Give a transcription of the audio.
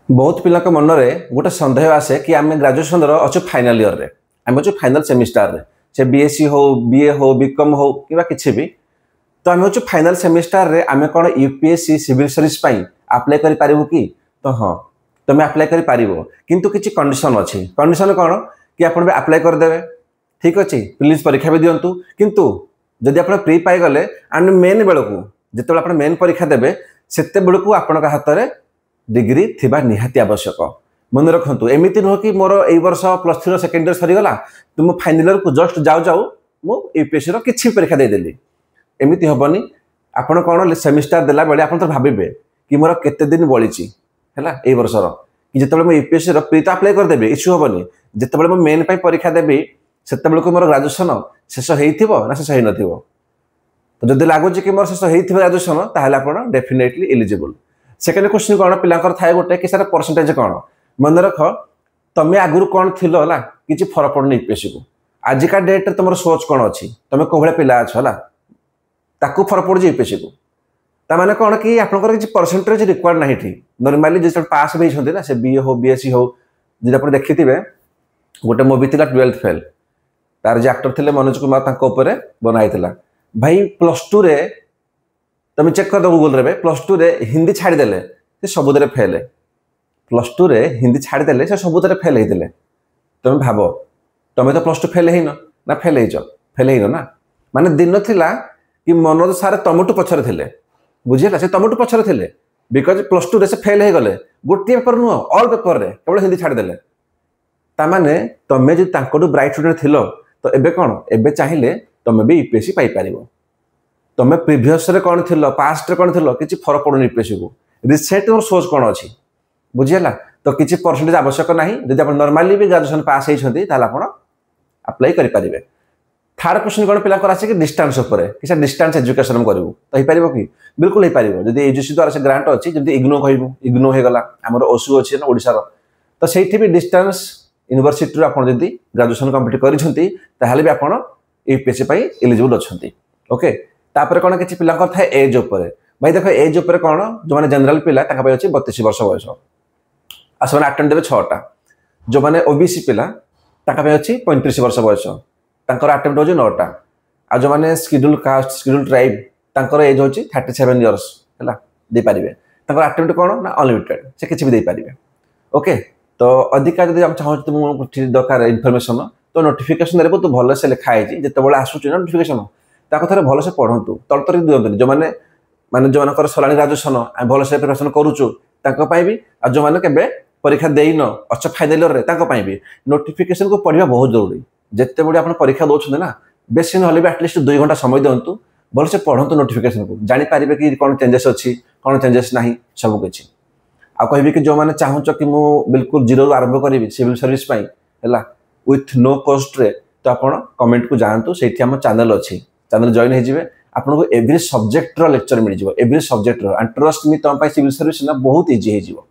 बहुत पिला मन में गोटे सन्देह आसे कि आम ग्राजुएसन अच्छु फाइनाल इयर रे आम अच्छु फाइनाल सेमिस्टार रे से बीएससी हो बीए हो बीकॉम हो कि किसी भी तो आम अच्छु फाइनाल सेमिस्टार रे आम कौन यूपीएससी सिविल सर्विस अप्लाई कर पारिबु कि तो हाँ तुम अप्लाई कर पारिबो किंतु किछि कंडीशन अच्छी कंडीशन कौन कि आपण अप्लाई करदे ठीक अच्छे प्लीज परीक्षा भी दिंतु किंतु जदि आप प्री पाईगले एंड मेन बेलू जिते आप मेन परीक्षा देवे सेते बेलू आपण हाथ में डिग्री थिबा निहाती आवश्यक मन रखु एमती नुह कि मोर ए वर्ष +3 सेकेंड ईयर सरीगला तो मु फाइनल ईयर को जस्ट जाऊ जाऊ मु यूपीएससी किसी परीक्षा देदेली एमती हेनी आपड़ कौन सेमिस्टार देला बेले आप तो भावे कि मोर केते दिन बड़ी है ए वर्षर कि जिते मैं यूपीएससी प्री तो अप्लाई करदेवी इश्यू हेनी जिते मैं मेन परीक्षा देवी से मोर ग्राजुएसन शेष हो शेष हो न तो जब लगुच कि मोर शेष हो ग्राजुएसन ताहले आप डेफिनेटली एलिजिबल। सेकेंड क्वेश्चन कौन पिलांकर थाए गोटे कि सर परसेंटेज कौन मन रख तुम्हें आगुरी कौन थी है कि फरक पड़नी यूपीएससी को आजिका डेट तुम सोच कौन अच्छी तुम कौ भाया पिला अच्छ है ताकू फरक पड़े यूपीएससी को ताने कौन कि आपंकर किसी परसेंटेज रिक्वायर्ड ना ठीक नॉर्मली जो पास भी होती ना से बीए हो बीएससी हो जी आप देखी थे गोटे मुवी थी 12th फेल तार जो एक्टर थे मनोज कुमार बनाई भाई +2 रे तुम चेक कर दो गूगल रे +2 रे हिंदी छाड़देले से सबुद फेल +2 रे हिंदी छाड़देले से सबुद फेल होते तुम भाव तुम तो +2 फेल हो ना फेल हो ना माने दिन थिला कि मनोज सार तुमठू पछरे थे बुझीला से तुमठू पछरे थे बिकज +2 रे से फेल हो गले गोटे पेपर नुह ऑल पेपर रे केवल हिंदी छाड़देले तामाने तुम जो ब्राइट स्टूडेंट थिलो तो एबे कौन एबे चाहिए तुम भी यूपीएससी पाइपर तुम प्रिवियस रे कौन थी पास्ट रे कौन थी किसी फरक पड़ूनी यूपीएससी को रिसेंट और सोच कौन अच्छी बुझीला तो किसी परसेंटेज आवश्यक ना जब आप नॉर्मली भी ग्रेजुएशन पास होती अप्लाई करेंगे। थर्ड क्वेश्चन कौन पिला आसे कि डिस्टेंस कि डिस्टेंस एजुकेशन करूँ तो हो पार कि बिल्कुल हो पार जब यूजीसी द्वारा से ग्रांट अच्छी जब इग्नो कहूँ इग्नो होगा आम ओसू अच्छी ना ओडार तो सही भी डिस्टेंस यूनिवर्सिटी आप ग्रेजुएशन कम्प्लीट कर भी आप यूपीएससी एलिजिबल अच्छा ओके। तापर कौन किसी पिला थाए एज उपर भाई देख एज उपर कौन जो मैंने जनरल पिला अच्छी 32 वर्ष बयस आ से आटेम्प्ट देवे 6टा जो मैंने ओबीसी पिला अच्छी 35 वर्ष बयस आटेम्प्ट हो 9टा आ जो मैंने schedule caste schedule tribe age हो 37 इयर्स है दे पारे आटेम्प्ट कौन ना अनलिमिटेड से किसी भी दे पारे ओके। तो अधिका जब आप चाहूँ तुमको दरकार इनफर्मेशन तो नोटिफिकेशन रे बहुत भल से लिखाई जिते आसूँ नोटिफिकेशन थे भल से पढ़ु तलतरी दिखते जो मैंने माने जो मैंने सर ग्राजुएसन भल से प्रिपरेशन करुचु भी आ जो मैंने केबे परीक्षा देन अच्छा फाइनाल ईयर भी नोटिफिकेशन को पढ़ा बहुत जरूरी जिते बड़े आप परीक्षा दौरान ना बेसी ना भी एटलिस्ट 2 घंटा समय दिंतु भल से पढ़ु नोटिफिकेशन को जानीपारे कि कौन चेंजेस अच्छी कौन चेंजेस ना सबकि आ कहि कि जो मैंने चाहूँ कि मुझे बिल्कुल जीरो आरंभ करी सिविल सर्विस है विथ नो कॉस्ट रे तो आप कमेंट को जातु से चैनल अच्छी चैनल जॉइन हो आपको एवरी सब्जेक्ट लेक्चर मिल जाए every subject and trust me तुम सिविल सर्विस ना बहुत इजी हो